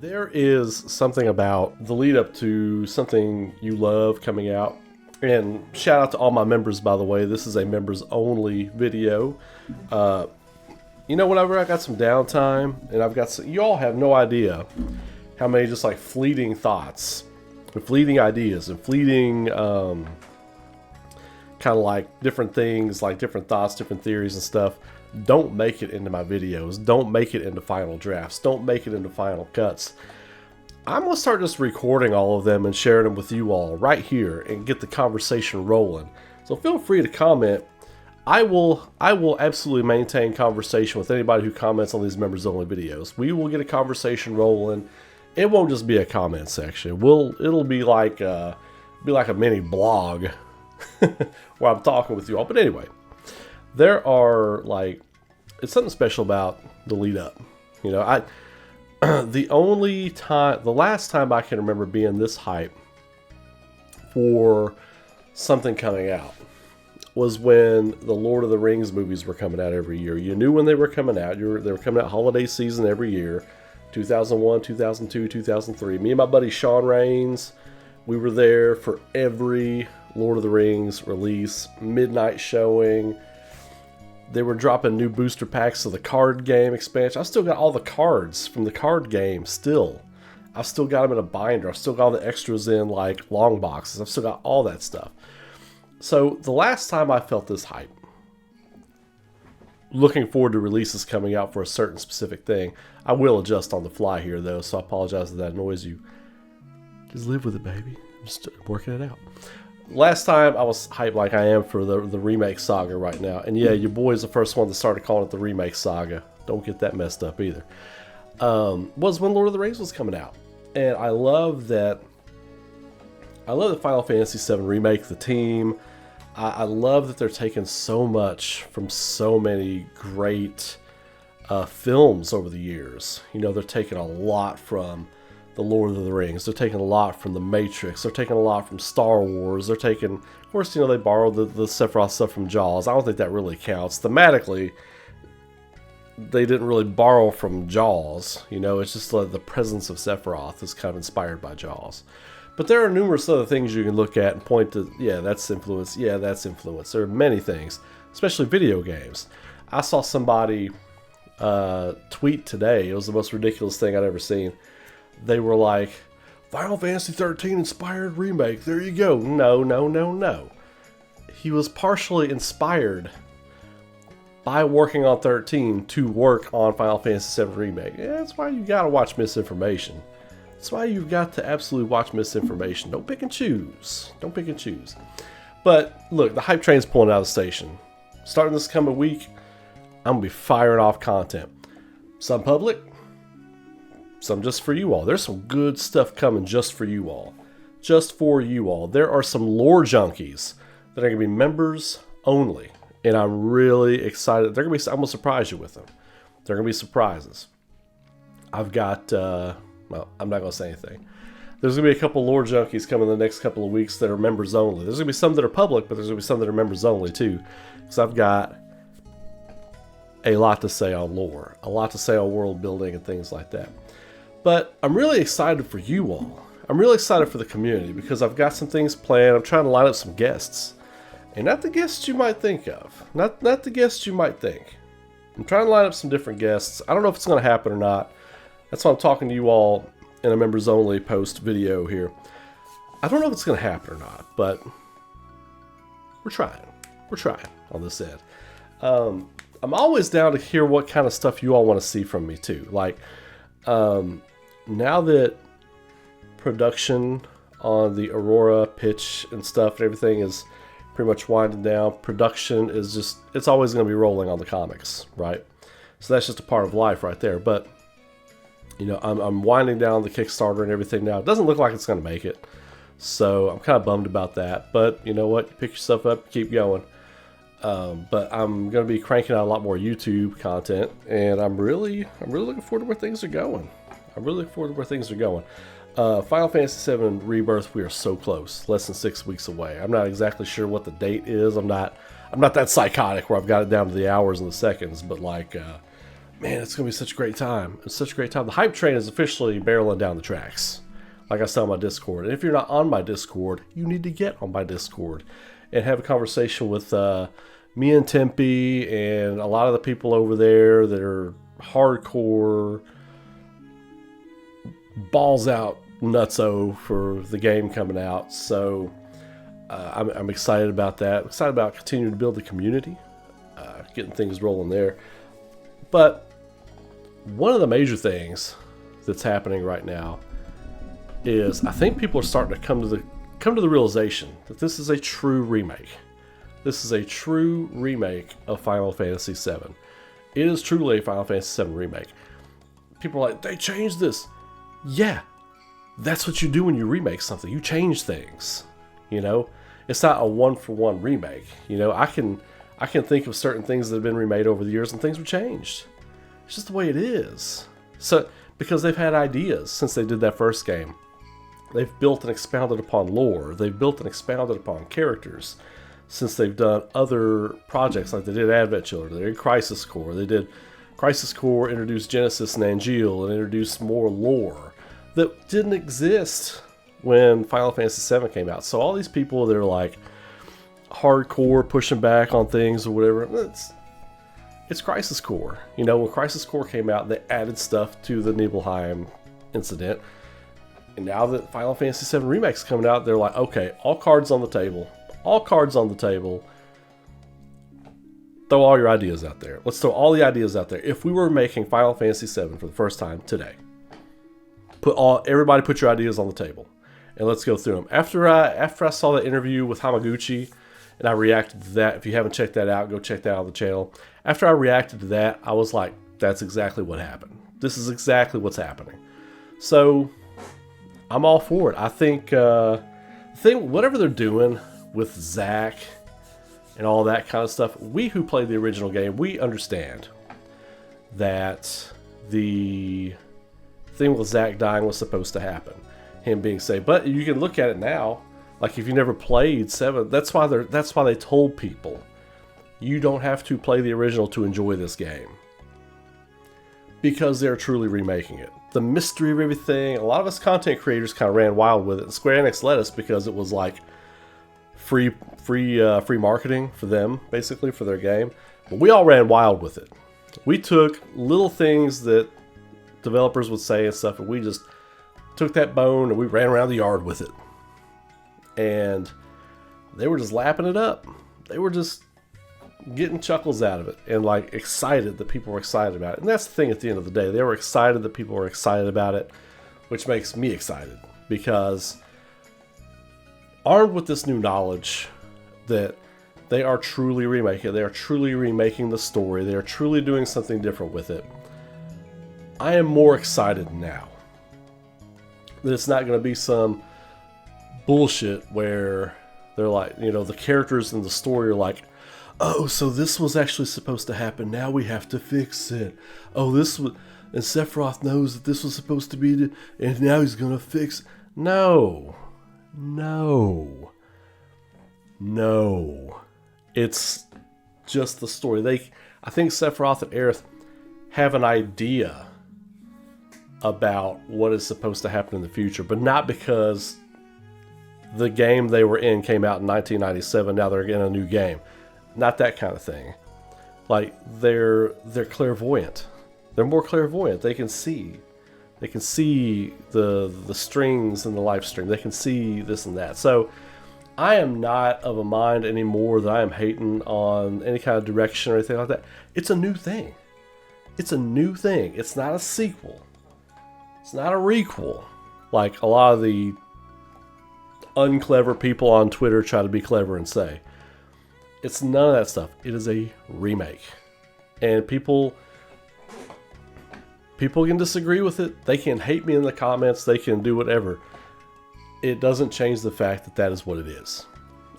There is something about the lead up to something you love coming out. And shout out to all my members, by the way. This is a members only video. Whenever I got some downtime and I've got some, you all have no idea how many just like fleeting thoughts and fleeting ideas and fleeting kind of like different things, like different thoughts, different theories and stuff don't make it into my videos, don't make it into final drafts, don't make it into final cuts. I'm going to start just recording all of them and sharing them with you all right here and get the conversation rolling. So feel free to comment. I will absolutely maintain conversation with anybody who comments on these members only videos. We will get a conversation rolling. It won't just be a comment section. It'll be like a mini blog where I'm talking with you all. But anyway, there are it's something special about the lead up. The last time I can remember being this hype for something coming out was when the Lord of the Rings movies were coming out every year. You knew when they were coming out. They were coming out holiday season every year. 2001, 2002, 2003. Me and my buddy Sean Rains, we were there for every Lord of the Rings release, midnight showing. They were dropping new booster packs of the card game expansion. I still got all the cards from the card game still. I've still got them in a binder. I've still got all the extras in like long boxes. I've still got all that stuff. So the last time I felt this hype, looking forward to releases coming out for a certain specific thing. I will adjust on the fly here though, so I apologize if that annoys you. Just live with it, baby. I'm just working it out. Last time I was hyped like I am for the remake saga right now. And yeah, your boy's the first one that started calling it the remake saga. Don't get that messed up either. Was when Lord of the Rings was coming out. And I love that Final Fantasy VII Remake, the team. I love that they're taking so much from so many great films over the years. They're taking a lot from the Lord of the Rings. They're taking a lot from the Matrix. They're taking a lot from Star Wars. They're taking, of course, they borrowed the Sephiroth stuff from Jaws. I don't think that really counts. Thematically, they didn't really borrow from Jaws. It's just the presence of Sephiroth is kind of inspired by Jaws. But there are numerous other things you can look at and point to, yeah, that's influence. Yeah, that's influence. There are many things, especially video games. I saw somebody tweet today. It was the most ridiculous thing I'd ever seen. They were like, Final Fantasy 13 inspired remake. There you go. No. He was partially inspired by working on 13 to work on Final Fantasy VII Remake. Yeah, that's why you gotta watch Misinformation. That's why you've got to absolutely watch Misinformation. Don't pick and choose. But look, the hype train's pulling out of the station. Starting this coming week, I'm gonna be firing off content. Some public, some just for you all. There's some good stuff coming just for you all. Just for you all. There are some lore junkies that are going to be members only. And I'm really excited. I'm going to surprise you with them. They're going to be surprises. I've got, I'm not going to say anything. There's going to be a couple lore junkies coming in the next couple of weeks that are members only. There's going to be some that are public, but there's going to be some that are members only too. Because I've got a lot to say on lore. A lot to say on world building and things like that. But I'm really excited for you all. I'm really excited for the community because I've got some things planned. I'm trying to line up some guests. And not the guests you might think of. Not the guests you might think. I'm trying to line up some different guests. I don't know if it's going to happen or not. That's why I'm talking to you all in a members only post video here. I don't know if it's going to happen or not, but we're trying. We're trying on this end. I'm always down to hear what kind of stuff you all want to see from me too. Now that production on the Aurora pitch and stuff and everything is pretty much winding down, production is just, it's always going to be rolling on the comics, right? So that's just a part of life right there. But, I'm winding down the Kickstarter and everything now. It doesn't look like it's going to make it. So I'm kind of bummed about that. But you know what? You pick yourself up, keep going. But I'm going to be cranking out a lot more YouTube content. And I'm really looking forward to where things are going. Final Fantasy VII Rebirth, we are so close. Less than 6 weeks away. I'm not exactly sure what the date is. I'm not that psychotic where I've got it down to the hours and the seconds, but man, it's going to be such a great time. It's such a great time. The hype train is officially barreling down the tracks, like I said on my Discord. And if you're not on my Discord, you need to get on my Discord and have a conversation with me and Tempe and a lot of the people over there that are hardcore, balls out nutso for the game coming out. So I'm excited about that. I'm excited about continuing to build the community, getting things rolling there. But one of the major things that's happening right now is I think people are starting to come to the realization that this is a true remake. This is a true remake of Final Fantasy VII. It is truly a Final Fantasy VII remake. People are like, they changed this. Yeah, that's what you do when you remake something. You change things. You know, it's not a one-for-one remake. You know, I can think of certain things that have been remade over the years and things were changed. It's just the way it is. So, because they've had ideas since they did that first game. They've built and expounded upon lore. They've built and expounded upon characters since they've done other projects, like they did Advent Children, they did Crisis Core. They did Crisis Core, introduced Genesis and Angeal, and introduced more lore that didn't exist when Final Fantasy VII came out. So all these people that are like hardcore pushing back on things or whatever, it's Crisis Core. You know, when Crisis Core came out, they added stuff to the Nibelheim incident. And now that Final Fantasy VII Remake's coming out, they're like, okay, all cards on the table. All cards on the table. Throw all your ideas out there. Let's throw all the ideas out there. If we were making Final Fantasy VII for the first time today, everybody put your ideas on the table, and let's go through them. After I saw the interview with Hamaguchi, and I reacted to that. If you haven't checked that out, go check that out on the channel. After I reacted to that, I was like, that's exactly what happened. This is exactly what's happening. So I'm all for it. I think whatever they're doing with Zack and all that kind of stuff, we who played the original game, we understand that the thing with Zack dying was supposed to happen, him being saved. But you can look at it now, like if you never played 7, that's why they told people you don't have to play the original to enjoy this game, because they're truly remaking it. The mystery of everything, a lot of us content creators kind of ran wild with it, and Square Enix let us because it was like free marketing for them, basically, for their game. But we all ran wild with it. We took little things that developers would say and stuff, and we just took that bone and we ran around the yard with it. And they were just lapping it up. They were just getting chuckles out of it and like excited that people were excited about it. And that's the thing at the end of the day. They were excited that people were excited about it, which makes me excited, because armed with this new knowledge that they are truly remaking, they are truly remaking the story, they are truly doing something different with it, I am more excited now that it's not going to be some bullshit where they're like, you know, the characters in the story are like, oh, so this was actually supposed to happen, now we have to fix it. Oh, this was, and Sephiroth knows that this was supposed to be, and now he's going to fix it. No. It's just the story. I think Sephiroth and Aerith have an idea about what is supposed to happen in the future, but not because the game they were in came out in 1997, now they're in a new game. Not that kind of thing. Like, they're clairvoyant. They're more clairvoyant. They can see. They can see the strings in the live stream. They can see this and that. So I am not of a mind anymore that I am hating on any kind of direction or anything like that. It's a new thing. It's a new thing. It's not a sequel. It's not a requel, like a lot of the unclever people on Twitter try to be clever and say. It's none of that stuff. It is a remake. And people can disagree with it. They can hate me in the comments. They can do whatever. It doesn't change the fact that that is what it is.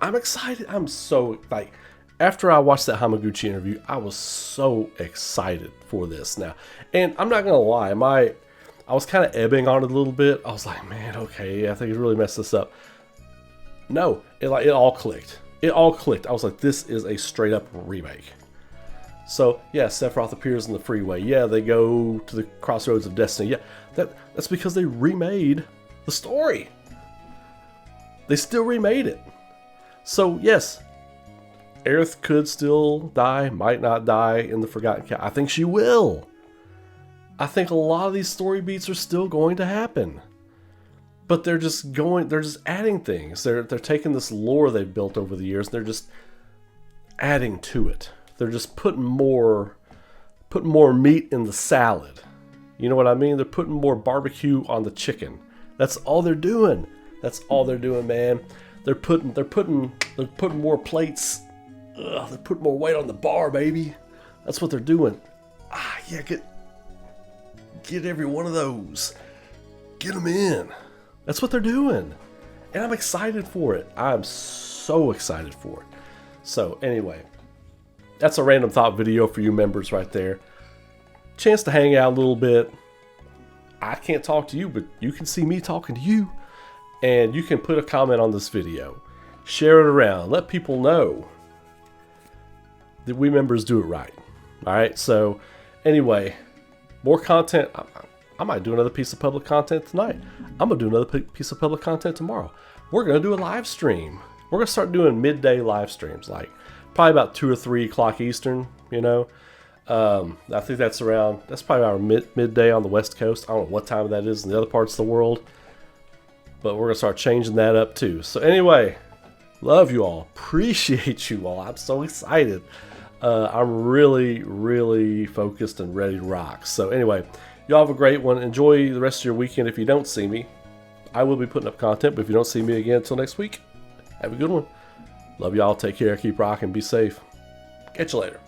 I'm excited. I'm so, like, after I watched that Hamaguchi interview, I was so excited for this now. And I'm not going to lie, I was kind of ebbing on it a little bit. I was like, man, okay, I think it really messed this up. No, it all clicked. It all clicked. I was like, this is a straight up remake. So yeah, Sephiroth appears in the freeway. Yeah, they go to the crossroads of destiny. Yeah, that's because they remade the story. They still remade it. So yes, Aerith could still die, might not die in the Forgotten Cat. I think she will. I think a lot of these story beats are still going to happen. But they're just adding things. They're taking this lore they've built over the years and they're just adding to it. They're just putting more meat in the salad. You know what I mean? They're putting more barbecue on the chicken. That's all they're doing. That's all they're doing, man. They're putting more plates. Ugh, they're putting more weight on the bar, baby. That's what they're doing. Yeah, get every one of those. Get them in. That's what they're doing. And I'm excited for it. I'm so excited for it. So anyway, that's a random thought video for you members right there. Chance to hang out a little bit. I can't talk to you, but you can see me talking to you. And you can put a comment on this video. Share it around. Let people know that we members do it right. Alright, so anyway, more content. I might do another piece of public content tonight. I'm going to do another piece of public content tomorrow. We're going to do a live stream. We're going to start doing midday live streams, like probably about 2 or 3 o'clock Eastern, you know. I think that's probably our midday on the West Coast. I don't know what time that is in the other parts of the world. But we're going to start changing that up too. So anyway, love you all. Appreciate you all. I'm so excited. I'm really, really focused and ready to rock. So anyway, y'all have a great one. Enjoy the rest of your weekend. If you don't see me, I will be putting up content. But if you don't see me again until next week, have a good one. Love y'all. Take care. Keep rocking. Be safe. Catch you later.